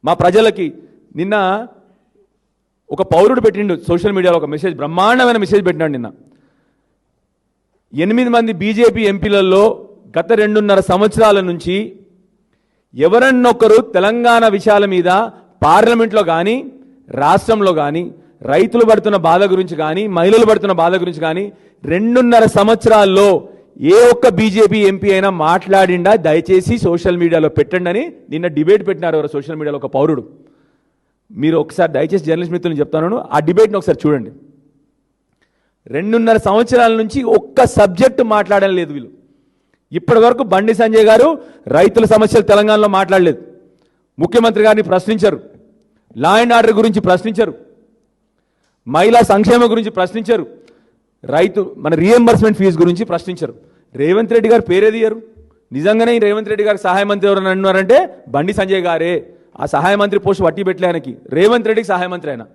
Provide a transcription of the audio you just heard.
మా ప్రజలకి నిన్న ఒక పౌరుడు పెట్టిండు సోషల్ మీడియాలో ఒక మెసేజ్, బ్రహ్మాండమైన మెసేజ్ పెట్టినాడు నిన్న. 8 మంది బీజేపీ ఎంపీలలో గత 2.5 సంవత్సరాల నుంచి ఎవరన్నొక్కరు తెలంగాణ విషయాల మీద పార్లమెంట్లో కానీ రాష్ట్రంలో కానీ రైతులు పడుతున్న బాధ గురించి కానీ మహిళలు పడుతున్న బాధ గురించి కానీ 2.5 సంవత్సరాల్లో ఏ ఒక్క బీజేపీ ఎంపీ అయినా మాట్లాడిండా? దయచేసి సోషల్ మీడియాలో పెట్టండి అని నిన్న డిబేట్ పెట్టినారు ఎవరు సోషల్ మీడియాలో ఒక పౌరుడు. మీరు ఒకసారి దయచేసి జర్నలిస్ట్ మిత్రులను చెప్తాను, ఆ డిబేట్ని ఒకసారి చూడండి. 2.5 సంవత్సరాల నుంచి ఒక్క సబ్జెక్టు మాట్లాడడం లేదు వీళ్ళు. ఇప్పటి వరకు బండి సంజయ్ గారు రైతుల సమస్యలు తెలంగాణలో మాట్లాడలేదు, ముఖ్యమంత్రి గారిని ప్రశ్నించరు, లా అండ్ ఆర్డర్ గురించి ప్రశ్నించరు, మహిళా సంక్షేమం గురించి ప్రశ్నించరు, మన రీఎంబర్స్మెంట్ ఫీజు గురించి ప్రశ్నించరు. రేవంత్ రెడ్డి గారు పేరేదియ్యరు. నిజంగానే రేవంత్ రెడ్డి గారికి సహాయ మంత్రి ఎవరైనా అన్నారంటే బండి సంజయ్ గారే. ఆ సహాయ మంత్రి పోస్ట్ వట్టి పెట్టలే ఆయనకి, రేవంత్ రెడ్డికి సహాయ మంత్రి అయినా.